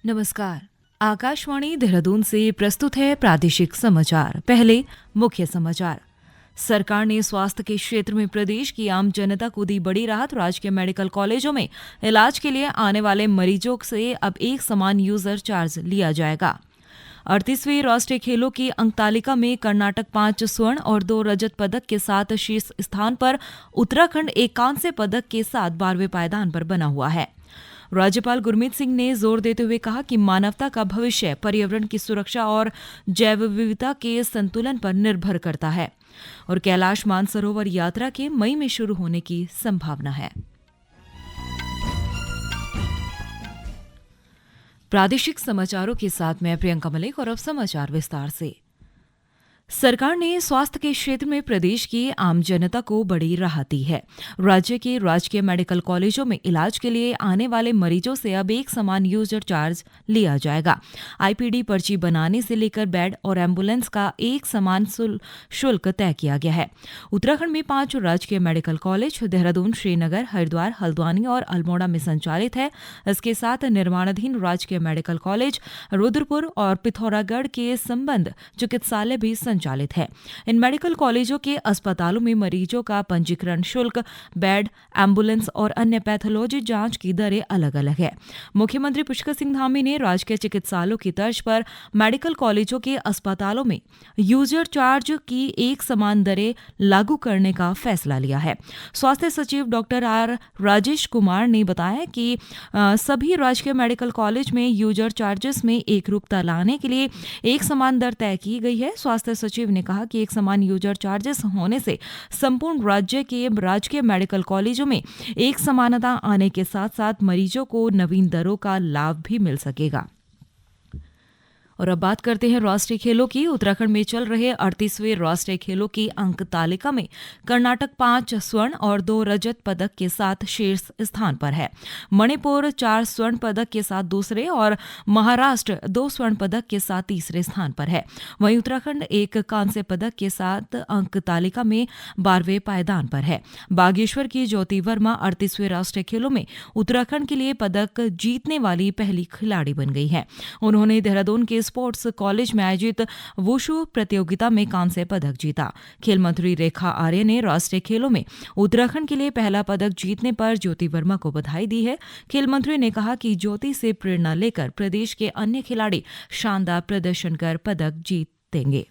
नमस्कार। आकाशवाणी देहरादून से प्रस्तुत है प्रादेशिक समाचार। पहले मुख्य समाचार। सरकार ने स्वास्थ्य के क्षेत्र में प्रदेश की आम जनता को दी बड़ी राहत। राजकीय मेडिकल कॉलेजों में इलाज के लिए आने वाले मरीजों से अब एक समान यूजर चार्ज लिया जाएगा। 38वीं राष्ट्रीय खेलों की अंक तालिका में कर्नाटक 5 स्वर्ण और 2 रजत पदक के साथ शीर्ष स्थान पर, उत्तराखंड एक कांस्य पदक के साथ 12वें पायदान पर बना हुआ है। राज्यपाल गुरमीत सिंह ने जोर देते हुए कहा कि मानवता का भविष्य पर्यावरण की सुरक्षा और जैव विविधता के संतुलन पर निर्भर करता है और कैलाश मानसरोवर यात्रा के मई में शुरू होने की संभावना है। प्रादेशिक समाचारों के साथ मैं प्रियंका मलिक और अब समाचार विस्तार से। सरकार ने स्वास्थ्य के क्षेत्र में प्रदेश की आम जनता को बड़ी राहत दी है। राज्य के राजकीय मेडिकल कॉलेजों में इलाज के लिए आने वाले मरीजों से अब एक समान यूजर चार्ज लिया जाएगा। आईपीडी पर्ची बनाने से लेकर बेड और एम्बुलेंस का एक समान शुल्क तय किया गया है। उत्तराखंड में 5 राजकीय मेडिकल कॉलेज देहरादून, श्रीनगर, हरिद्वार, हल्द्वानी और अल्मोड़ा में संचालित है। इसके साथ निर्माणाधीन राजकीय मेडिकल कॉलेज रुद्रपुर और पिथौरागढ़ के संबंध चिकित्सालय भी संचालित है। इन मेडिकल कॉलेजों के अस्पतालों में मरीजों का पंजीकरण शुल्क, बेड, एम्बुलेंस और अन्य पैथोलॉजी जांच की दरें अलग अलग है। मुख्यमंत्री पुष्कर सिंह धामी ने राजकीय चिकित्सालयों की तर्ज पर मेडिकल कॉलेजों के अस्पतालों में यूजर चार्ज की एक समान दरें लागू करने का फैसला लिया है। स्वास्थ्य सचिव डॉक्टर आर राजेश कुमार ने बताया कि सभी राजकीय मेडिकल कॉलेज में यूजर चार्जेस में एकरूपता लाने के लिए एक समान दर तय की गई है। स्वास्थ्य सचिव ने कहा कि एक समान यूजर चार्जेस होने से संपूर्ण राज्य के राजकीय मेडिकल कॉलेजों में एक समानता आने के साथ साथ मरीजों को नवीन दरों का लाभ भी मिल सकेगा। और अब बात करते हैं राष्ट्रीय खेलों की। उत्तराखंड में चल रहे 38वें राष्ट्रीय खेलों की अंक तालिका में कर्नाटक 5 स्वर्ण और 2 रजत पदक के साथ शीर्ष स्थान पर है। मणिपुर 4 स्वर्ण पदक के साथ दूसरे और महाराष्ट्र 2 स्वर्ण पदक के साथ तीसरे स्थान पर है। वहीं उत्तराखंड एक कांस्य पदक के साथ अंक तालिका में 12वें पायदान पर है। बागेश्वर की ज्योति वर्मा 38वें राष्ट्रीय खेलों में उत्तराखंड के लिए पदक जीतने वाली पहली खिलाड़ी बन गई है। उन्होंने देहरादून के स्पोर्ट्स कॉलेज में आयोजित वुशु प्रतियोगिता में कांस्य पदक जीता। खेल मंत्री रेखा आर्य ने राष्ट्रीय खेलों में उत्तराखंड के लिए पहला पदक जीतने पर ज्योति वर्मा को बधाई दी है। खेल मंत्री ने कहा कि ज्योति से प्रेरणा लेकर प्रदेश के अन्य खिलाड़ी शानदार प्रदर्शन कर पदक जीतेंगे।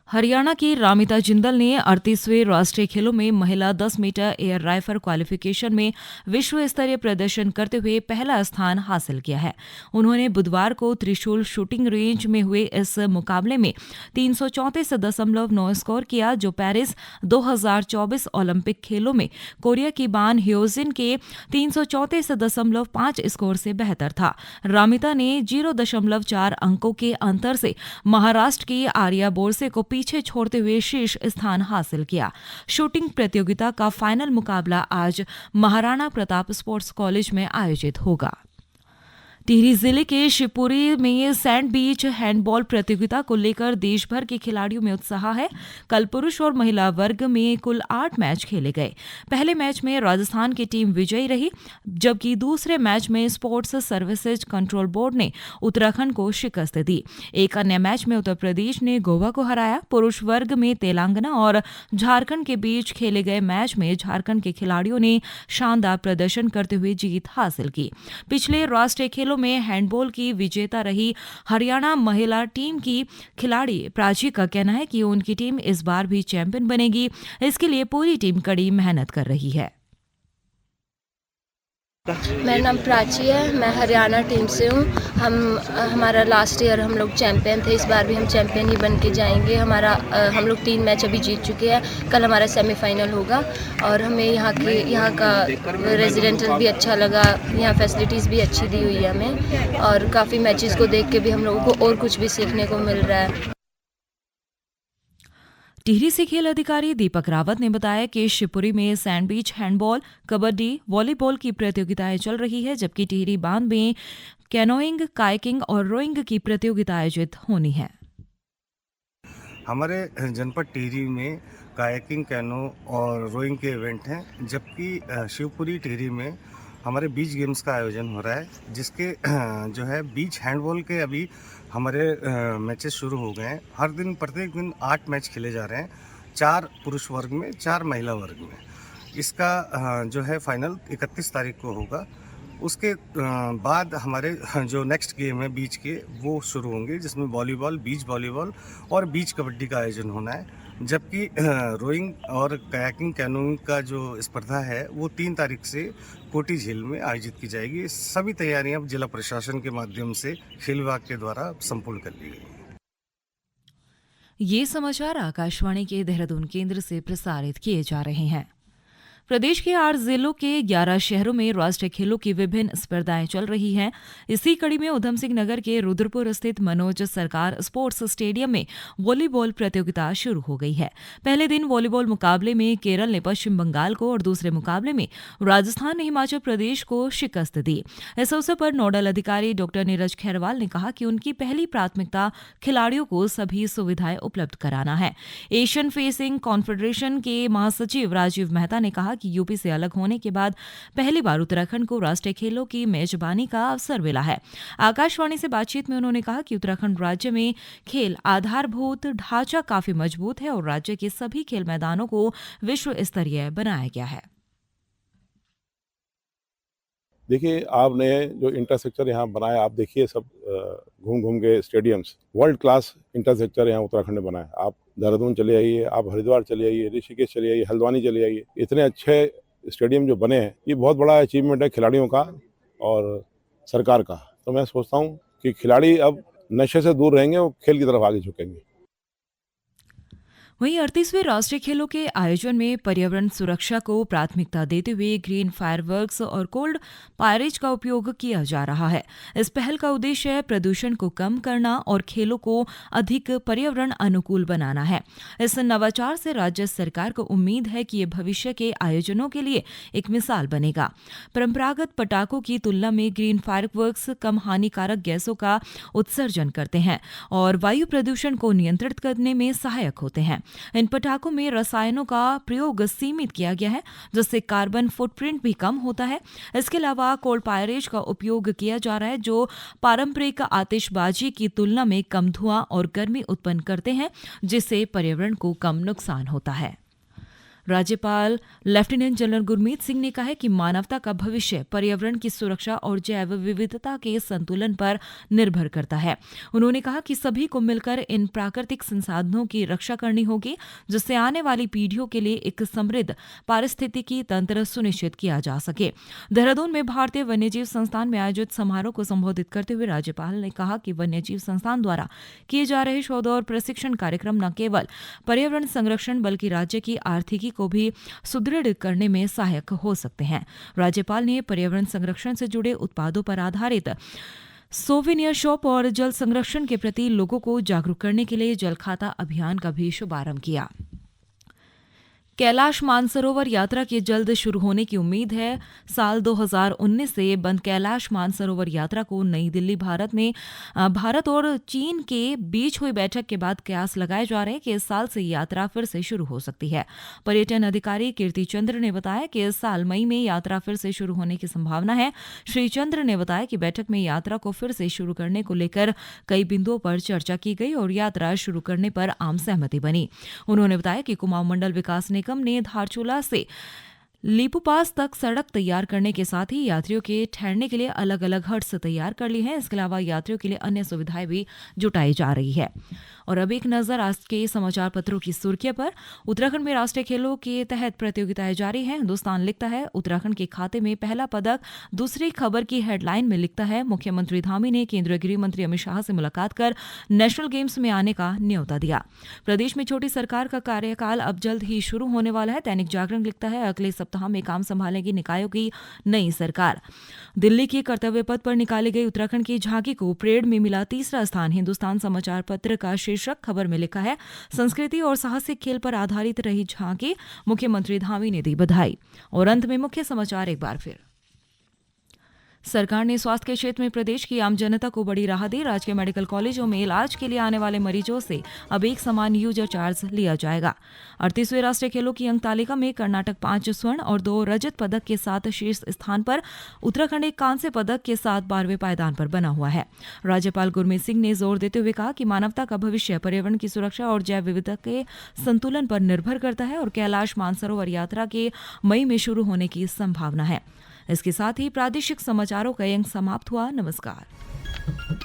हरियाणा की रामिता जिंदल ने 38वें राष्ट्रीय खेलों में महिला 10 मीटर एयर राइफल क्वालिफिकेशन में विश्व स्तरीय प्रदर्शन करते हुए पहला स्थान हासिल किया है। उन्होंने बुधवार को त्रिशूल शूटिंग रेंज में हुए इस मुकाबले में 334.9 स्कोर किया, जो पेरिस 2024 ओलंपिक खेलों में कोरिया की बान ह्योजिन के 334.5 स्कोर से बेहतर था। रामिता ने 0.4 अंकों के अंतर से महाराष्ट्र की आर्या बोरसे को पीछे छोड़ते हुए शीर्ष स्थान हासिल किया। शूटिंग प्रतियोगिता का फाइनल मुकाबला आज महाराणा प्रताप स्पोर्ट्स कॉलेज में आयोजित होगा। टिहरी जिले के शिवपुरी में सैंड बीच हैंडबॉल प्रतियोगिता को लेकर देश भर के खिलाड़ियों में उत्साह है। कल पुरुष और महिला वर्ग में कुल 8 मैच खेले गए। पहले मैच में राजस्थान की टीम विजयी रही, जबकि दूसरे मैच में स्पोर्ट्स सर्विसेज कंट्रोल बोर्ड ने उत्तराखंड को शिकस्त दी। एक अन्य मैच में उत्तर प्रदेश ने गोवा को हराया। पुरुष वर्ग में तेलंगाना और झारखंड के बीच खेले गए मैच में झारखंड के खिलाड़ियों ने शानदार प्रदर्शन करते हुए जीत हासिल की। पिछले राष्ट्रीय खेलों में हैंडबॉल की विजेता रही हरियाणा महिला टीम की खिलाड़ी प्राची का कहना है कि उनकी टीम इस बार भी चैंपियन बनेगी। इसके लिए पूरी टीम कड़ी मेहनत कर रही है। मेरा नाम प्राची है, मैं हरियाणा टीम से हूँ। हमारा लास्ट ईयर हम लोग चैंपियन थे, इस बार भी हम चैंपियन ही बन के जाएंगे। हम लोग 3 मैच अभी जीत चुके हैं। कल हमारा सेमीफाइनल होगा और हमें यहाँ का रेजिडेंटल भी अच्छा लगा। यहाँ फैसिलिटीज़ भी अच्छी दी हुई है हमें और काफ़ी मैचेस को देख के भी हम लोगों को और कुछ भी सीखने को मिल रहा है। टिहरी से खेल अधिकारी दीपक रावत ने बताया कि शिवपुरी में sand beach handball, kabaddi, volleyball की प्रतियोगिताएं चल रही है, जबकि टिहरी बांध में कैनोइंग, कायाकिंग और रोइंग की प्रतियोगिता आयोजित होनी है। हमारे जनपद टिहरी में कायाकिंग, कैनो और रोइंग के इवेंट हैं, जबकि शिवपुरी टिहरी में हमारे बीच गेम्स का आयोजन हो रहा है, जिसके जो है बीच हैंडबॉल के अभी हमारे मैचेस शुरू हो गए हैं। हर दिन प्रत्येक दिन 8 मैच खेले जा रहे हैं, 4 पुरुष वर्ग में, 4 महिला वर्ग में। इसका जो है फाइनल 31 तारीख को होगा। उसके बाद हमारे जो नेक्स्ट गेम है बीच के, वो शुरू होंगे, जिसमें वॉलीबॉल, बीच वॉलीबॉल और बीच कबड्डी का आयोजन होना है। जबकि रोइंग और कयाकिंग कैनोइंग का जो स्पर्धा है वो 3 तारीख से कोटी झील में आयोजित की जाएगी। सभी तैयारियां जिला प्रशासन के माध्यम से खेल विभाग के द्वारा संपूर्ण कर ली गई। ये समाचार आकाशवाणी के देहरादून केंद्र से प्रसारित किए जा रहे हैं। प्रदेश के 8 जिलों के 11 शहरों में राष्ट्रीय खेलों की विभिन्न स्पर्धाएं चल रही हैं। इसी कड़ी में उधम सिंह नगर के रुद्रपुर स्थित मनोज सरकार स्पोर्ट्स स्टेडियम में वॉलीबॉल प्रतियोगिता शुरू हो गई है। पहले दिन वॉलीबॉल मुकाबले में केरल ने पश्चिम बंगाल को और दूसरे मुकाबले में राजस्थान ने हिमाचल प्रदेश को शिकस्त दी। इस अवसर पर नोडल अधिकारी डॉ नीरज खैरवाल ने कहा कि उनकी पहली प्राथमिकता खिलाड़ियों को सभी सुविधाएं उपलब्ध कराना है। एशियन फेसिंग कॉन्फेडरेशन के महासचिव राजीव मेहता ने कहा कि यूपी से अलग होने के बाद पहली बार उत्तराखंड को राष्ट्रीय खेलों की मेजबानी का अवसर मिला है। आकाशवाणी से बातचीत में उन्होंने कहा कि उत्तराखंड राज्य में खेल आधारभूत ढांचा काफी मजबूत है और राज्य के सभी खेल मैदानों को विश्व स्तरीय बनाया गया है। देखिए, आपने जो इंफ्रास्ट्रक्चर यहाँ बनाया, आप देखिए सब घूम घूम के स्टेडियम्स, वर्ल्ड क्लास इंफ्रास्ट्रक्चर यहाँ उत्तराखंड में बना है। आप देहरादून चले आइए, आप हरिद्वार चले आइए, ऋषिकेश चले आइए, हल्द्वानी चले आइए, इतने अच्छे स्टेडियम जो बने हैं, ये बहुत बड़ा अचीवमेंट है खिलाड़ियों का और सरकार का। तो मैं सोचता हूँ कि खिलाड़ी अब नशे से दूर रहेंगे और खेल की तरफ आगे झुकेंगे। वहीं 38वें राष्ट्रीय खेलों के आयोजन में पर्यावरण सुरक्षा को प्राथमिकता देते हुए ग्रीन फायरवर्क्स और कोल्ड पायरेज का उपयोग किया जा रहा है। इस पहल का उद्देश्य प्रदूषण को कम करना और खेलों को अधिक पर्यावरण अनुकूल बनाना है। इस नवाचार से राज्य सरकार को उम्मीद है कि ये भविष्य के आयोजनों के लिए एक मिसाल बनेगा। परंपरागत पटाखों की तुलना में ग्रीन फायरवर्क्स कम हानिकारक गैसों का उत्सर्जन करते हैं और वायु प्रदूषण को नियंत्रित करने में सहायक होते हैं। इन पटाखों में रसायनों का प्रयोग सीमित किया गया है, जिससे कार्बन फुटप्रिंट भी कम होता है। इसके अलावा कोल्ड पायरेज का उपयोग किया जा रहा है, जो पारंपरिक आतिशबाजी की तुलना में कम धुआं और गर्मी उत्पन्न करते हैं, जिससे पर्यावरण को कम नुकसान होता है। राज्यपाल लेफ्टिनेंट जनरल गुरमीत सिंह ने कहा है कि मानवता का भविष्य पर्यावरण की सुरक्षा और जैव विविधता के संतुलन पर निर्भर करता है। उन्होंने कहा कि सभी को मिलकर इन प्राकृतिक संसाधनों की रक्षा करनी होगी, जिससे आने वाली पीढ़ियों के लिए एक समृद्ध पारिस्थितिकी तंत्र सुनिश्चित किया जा सके। देहरादून में भारतीय वन्यजीव संस्थान में आयोजित समारोह को संबोधित करते हुए राज्यपाल ने कहा कि वन्यजीव संस्थान द्वारा किए जा रहे शोध और प्रशिक्षण कार्यक्रम न केवल पर्यावरण संरक्षण बल्कि राज्य की आर्थिकी को भी सुदृढ़ करने में सहायक हो सकते हैं। राज्यपाल ने पर्यावरण संरक्षण से जुड़े उत्पादों पर आधारित सोवेनियर शॉप और जल संरक्षण के प्रति लोगों को जागरूक करने के लिए जल खाता अभियान का भी शुभारंभ किया। कैलाश मानसरोवर यात्रा के जल्द शुरू होने की उम्मीद है। साल 2019 से बंद कैलाश मानसरोवर यात्रा को नई दिल्ली भारत और चीन के बीच हुई बैठक के बाद कयास लगाए जा रहे हैं कि इस साल से यात्रा फिर से शुरू हो सकती है। पर्यटन अधिकारी कीर्ति चंद्र ने बताया कि इस साल मई में यात्रा फिर से शुरू होने की संभावना है। श्री चंद्र ने बताया कि बैठक में यात्रा को फिर से शुरू करने को लेकर कई बिंदुओं पर चर्चा की गई और यात्रा शुरू करने पर आम सहमति बनी। उन्होंने बताया कि कुमाऊं मंडल विकास निगम ने धारचूला से लीपूपास तक सड़क तैयार करने के साथ ही यात्रियों के ठहरने के लिए अलग अलग हट्स तैयार कर ली हैं। इसके अलावा यात्रियों के लिए अन्य सुविधाएं भी जुटाई जा रही है। और अब एक नजर आज के समाचार पत्रों की सुर्खियों पर। उत्तराखंड में राष्ट्रीय खेलों के तहत प्रतियोगिताएं जारी हैं। हिंदुस्तान लिखता है उत्तराखंड के खाते में पहला पदक। दूसरी खबर की हेडलाइन में लिखता है मुख्यमंत्री धामी ने केंद्रीय गृह मंत्री अमित शाह से मुलाकात कर नेशनल गेम्स में आने का न्योता दिया। प्रदेश में छोटी सरकार का कार्यकाल अब जल्द ही शुरू होने वाला है। दैनिक जागरण लिखता है अगले सप्ताह में काम संभालेगी निकायों की नई सरकार। दिल्ली के कर्तव्य पथ पर निकाली गई उत्तराखंड की झांकी को परेड में मिला तीसरा स्थान। हिंदुस्तान समाचार पत्र का शीर्षक खबर में लिखा है संस्कृति और साहसिक खेल पर आधारित रही झांकी, मुख्यमंत्री धामी ने दी बधाई। और अंत में मुख्य समाचार एक बार फिर। सरकार ने स्वास्थ्य के क्षेत्र में प्रदेश की आम जनता को बड़ी राहत दी। राजकीय मेडिकल कॉलेजों में इलाज के लिए आने वाले मरीजों से अब एक समान यूजर चार्ज लिया जाएगा। 38वें राष्ट्रीय खेलों की अंक तालिका में कर्नाटक 5 स्वर्ण और 2 रजत पदक के साथ शीर्ष स्थान पर, उत्तराखंड एक कांस्य पदक के साथ 12वें पायदान पर बना हुआ है। राज्यपाल गुरमीत सिंह ने जोर देते हुए कहा कि मानवता का भविष्य पर्यावरण की सुरक्षा और जैव विविधता के संतुलन पर निर्भर करता है और कैलाश मानसरोवर यात्रा के मई में शुरू होने की संभावना है। इसके साथ ही प्रादेशिक समाचारों का अंक समाप्त हुआ। नमस्कार।